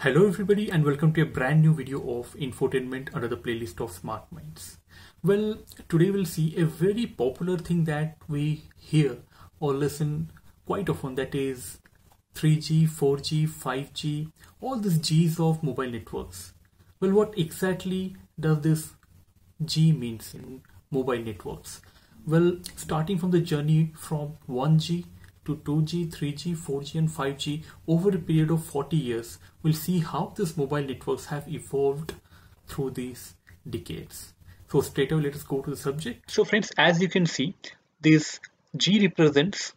Hello everybody and welcome to a brand new video of infotainment under the playlist of Smart Minds. Well, today we'll see a very popular thing that we hear or listen quite often, that is 3G, 4G, 5G, all these G's of mobile networks. Well, what exactly does this G means in mobile networks? Well, starting from the journey from 1G to 2G, 3G, 4G and 5G over a period of 40 years, we'll see how these mobile networks have evolved through these decades. So straight away, let us go to the subject. So friends, as you can see, this G represents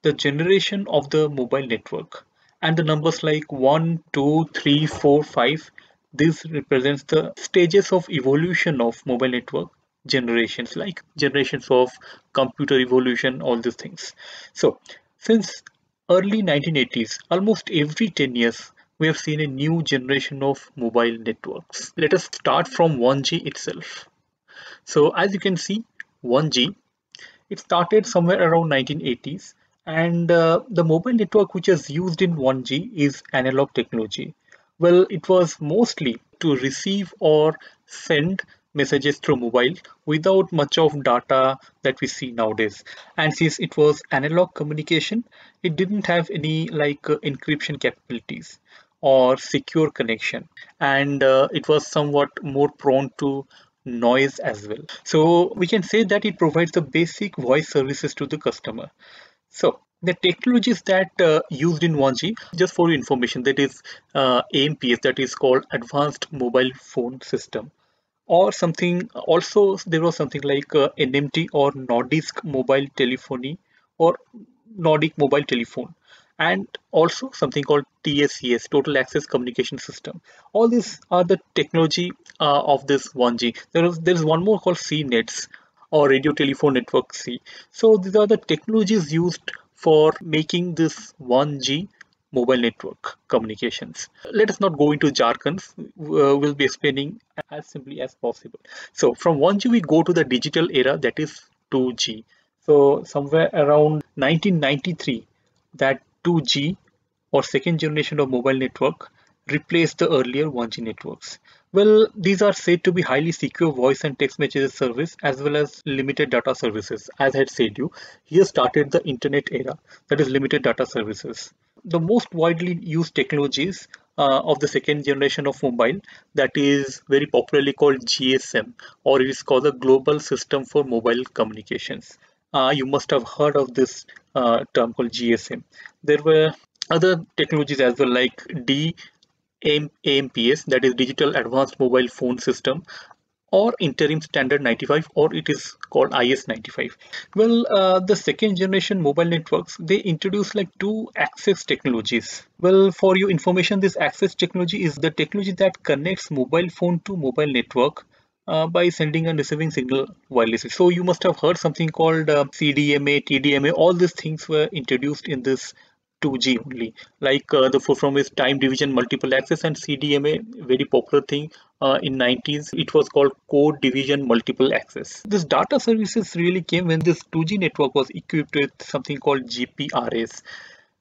the generation of the mobile network, and the numbers like 1, 2, 3, 4, 5, this represents the stages of evolution of mobile network generations, like generations of computer evolution, all these things. So since early 1980s, almost every 10 years, we have seen a new generation of mobile networks. Let us start from 1G itself. So as you can see, 1G, it started somewhere around 1980s, and the mobile network which is used in 1G is analog technology. Well, it was mostly to receive or send messages through mobile without much of data that we see nowadays. And since it was analog communication, it didn't have any encryption capabilities or secure connection, and it was somewhat more prone to noise as well. So we can say that it provides the basic voice services to the customer. So the technologies that used in 1G, just for your information, that is AMPS, that is called Advanced Mobile Phone System, or something. Also there was something like NMT or Nordisk Mobile Telephony or Nordic Mobile Telephone, and also something called TSCS, Total Access Communication System. All these are the technology of this 1G. There is one more called CNETs, or radio telephone network C. So these are the technologies used for making this 1G mobile network communications. Let us not go into jargons. We'll be explaining as simply as possible. So from 1G we go to the digital era, that is 2G. So somewhere around 1993, that 2G or second generation of mobile network replaced the earlier 1G networks. Well, these are said to be highly secure voice and text messages service as well as limited data services. As I had said you, here started the internet era, that is limited data services. The most widely used technologies of the second generation of mobile, that is very popularly called GSM, or it is called the Global System for Mobile Communications. You must have heard of this term called GSM. There were other technologies as well, like AMPS, that is Digital Advanced Mobile Phone System, or Interim Standard 95, or it is called IS 95. Well, the second generation mobile networks, they introduced like two access technologies. Well, for your information, this access technology is the technology that connects mobile phone to mobile network by sending and receiving signal wirelessly. So you must have heard something called CDMA, TDMA. All these things were introduced in this 2G only. Like the full form is time division multiple access, and CDMA, very popular thing in 90s, it was called code division multiple access. This data services really came when this 2G network was equipped with something called GPRS.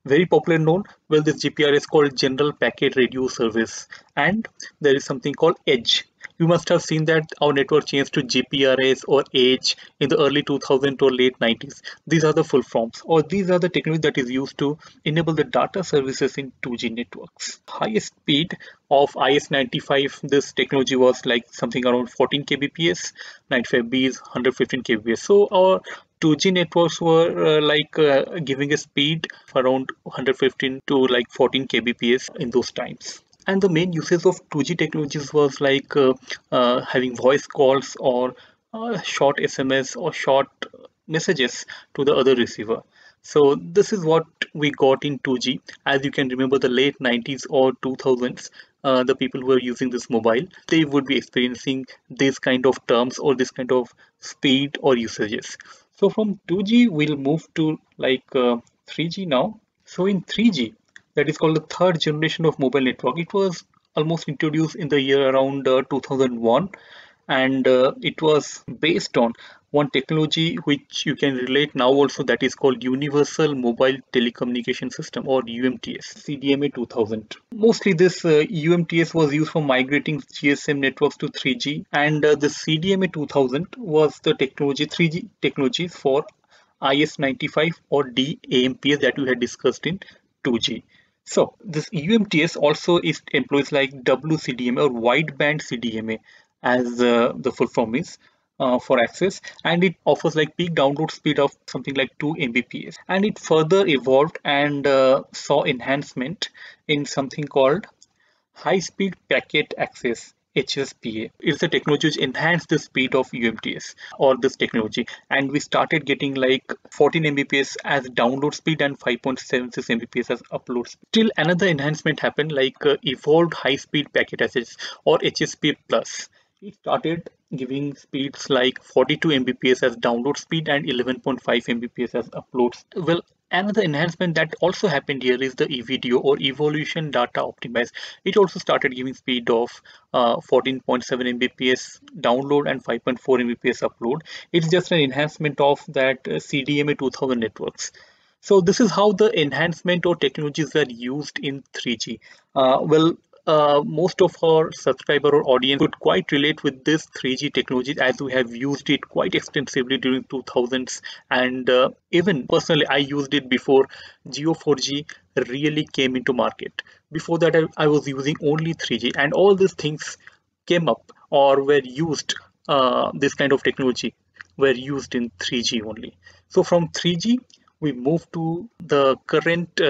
Very popular known. Well, this GPRS is called General Packet Radio Service, and there is something called Edge. You must have seen that our network changed to GPRS or Edge in the early 2000s or late 90s. These are the full forms, or these are the technology that is used to enable the data services in 2G networks. Highest speed of IS-95, this technology was like something around 14 kbps, 95B is 115 kbps. So our 2G networks were giving a speed of around 115 to like 14 kbps in those times. And the main uses of 2G technologies was like having voice calls or short SMS or short messages to the other receiver. So this is what we got in 2G. As you can remember, the late 90s or 2000s, the people who are using this mobile, they would be experiencing this kind of terms or this kind of speed or usages. So from 2G, we'll move to 3G now. So in 3G, that is called the third generation of mobile network. It was almost introduced in the year around 2001, and it was based on one technology which you can relate now also, that is called Universal Mobile Telecommunication System, or UMTS, CDMA 2000. Mostly this UMTS was used for migrating GSM networks to 3G, and the CDMA 2000 was the technology, 3G technologies for IS95 or DAMPS that we had discussed in 2G. So this UMTS also employs like WCDMA or wideband CDMA, as the full form is, for access, and it offers like peak download speed of something like 2 Mbps, and it further evolved and saw enhancement in something called high speed packet access, HSPA. It's a technology which enhanced the speed of UMTS or this technology, and we started getting like 14 Mbps as download speed and 5.76 Mbps as upload speed. Still another enhancement happened, like evolved high speed packet access, or HSPA plus. It started giving speeds like 42 Mbps as download speed and 11.5 Mbps as upload. Well, another enhancement that also happened here is the EVDO, or Evolution Data Optimize. It also started giving speed of 14.7 Mbps download and 5.4 Mbps upload. It's just an enhancement of that CDMA 2000 networks. So this is how the enhancement or technologies were used in 3G. Most of our subscriber or audience could quite relate with this 3G technology, as we have used it quite extensively during 2000s, and even personally I used it before Geo 4G really came into market. Before that I was using only 3G, and all these things came up or were used, this kind of technology were used in 3G only. So from 3G we move to the current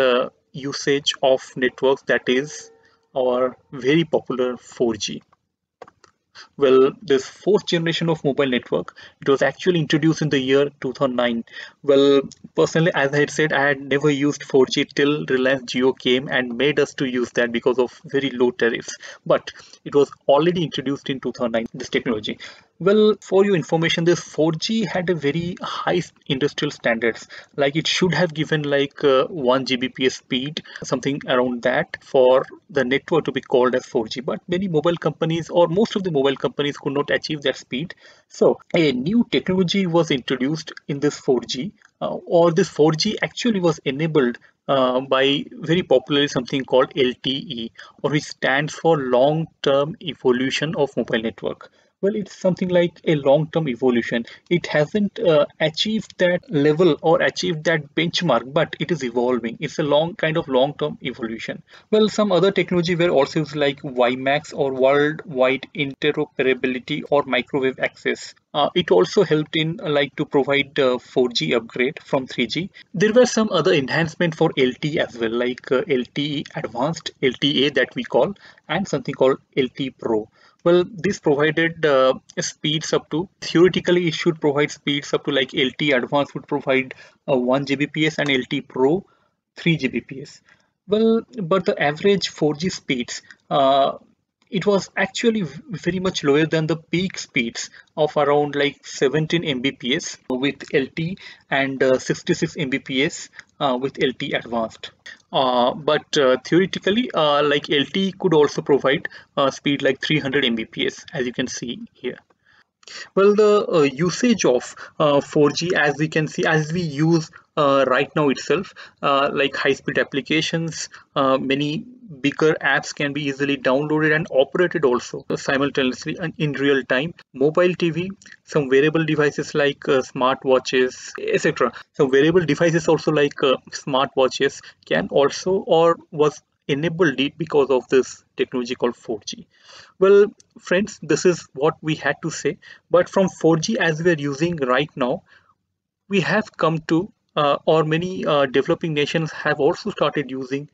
usage of networks, that is our very popular 4G. Well, this fourth generation of mobile network, it was actually introduced in the year 2009. Well, personally, as I had said, I had never used 4G till Reliance Jio came and made us to use that because of very low tariffs. But it was already introduced in 2009, this technology. Well, for your information, this 4G had a very high industrial standards. Like it should have given like 1 Gbps speed, something around that, for the network to be called as 4G. But many mobile companies, or most of the mobile companies, could not achieve that speed. So a new technology was introduced in this 4G, or this 4G actually was enabled by very popularly something called LTE, or which stands for long-term evolution of mobile network. Well, it's something like a long-term evolution. It hasn't achieved that level or achieved that benchmark, but it is evolving. It's a long-term evolution. Well, some other technology were also used, like WiMAX, or worldwide interoperability, or microwave access. It also helped in like to provide 4G upgrade from 3G. There were some other enhancement for LTE as well, like LTE advanced, LTA that we call, and something called LTE Pro. Well, this provided speeds up to, theoretically it should provide speeds up to, like LTE Advanced would provide 1 Gbps and LTE Pro 3 Gbps. Well, but the average 4G speeds, it was actually very much lower than the peak speeds of around like 17 Mbps with LTE and 66 Mbps with LTE Advanced. But theoretically, like LTE could also provide speed like 300 Mbps, as you can see here. Well, the usage of 4G, as we can see, as we use right now itself, like high-speed applications, many bigger apps can be easily downloaded and operated also simultaneously and in real time. Mobile TV, some wearable devices like smart watches, etc. So wearable devices also like smart watches can also, or was enabled it because of this technology called 4G. Well, friends, this is what we had to say. But from 4G, as we are using right now, we have come to, or many developing nations have also started using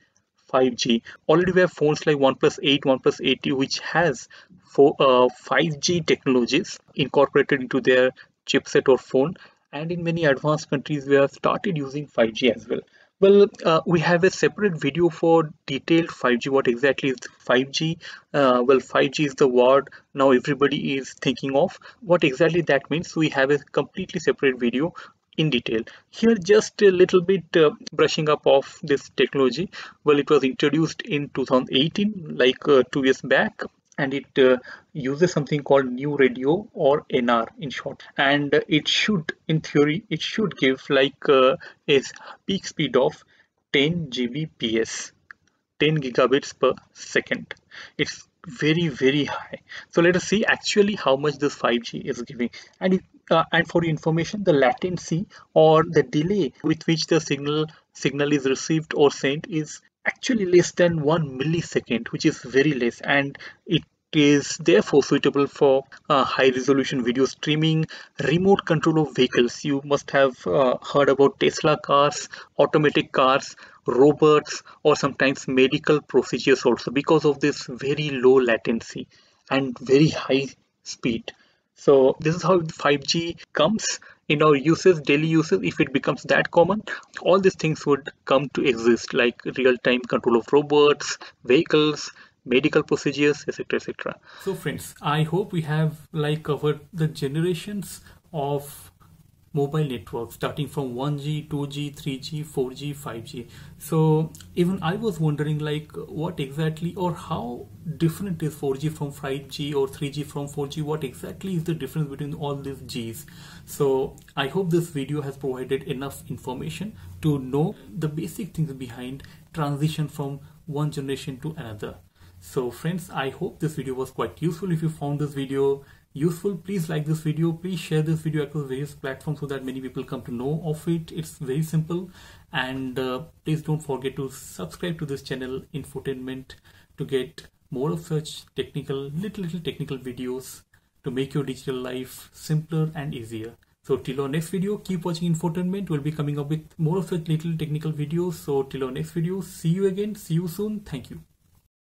5G. Already we have phones like OnePlus 8, OnePlus 8T, which has 5G technologies incorporated into their chipset or phone. And in many advanced countries, we have started using 5G as well. Well, we have a separate video for detailed 5G. What exactly is 5G? Well, 5G is the word now everybody is thinking of. What exactly that means, we have a completely separate video in detail. Here, just a little bit brushing up of this technology. Well, it was introduced in 2018, like 2 years back. and it uses something called new radio, or NR in short, and it should, in theory, it should give like a peak speed of 10 Gbps, 10 gigabits per second. It's very high. So let us see actually how much this 5G is giving. And for your information, the latency or the delay with which the signal is received or sent is actually less than 1 millisecond, which is very less, and it is therefore suitable for high resolution video streaming, remote control of vehicles. You must have heard about Tesla cars, automatic cars, robots, or sometimes medical procedures also, because of this very low latency and very high speed. So this is how 5G comes in our uses, daily uses. If it becomes that common, all these things would come to exist, like real-time control of robots, vehicles, medical procedures, etc., etc. So friends, I hope we have like covered the generations of mobile networks, starting from 1G, 2G, 3G, 4G, 5G. So even I was wondering like what exactly or how different is 4G from 5G or 3G from 4G? What exactly is the difference between all these Gs? So I hope this video has provided enough information to know the basic things behind transition from one generation to another. So friends, I hope this video was quite useful. If you found this video useful, please like this video, please share this video across various platforms so that many people come to know of it. It's very simple. And please don't forget to subscribe to this channel, Infotainment, to get more of such technical, little technical videos to make your digital life simpler and easier. So till our next video, keep watching Infotainment. We'll be coming up with more of such little technical videos. So till our next video, see you again, see you soon. Thank you.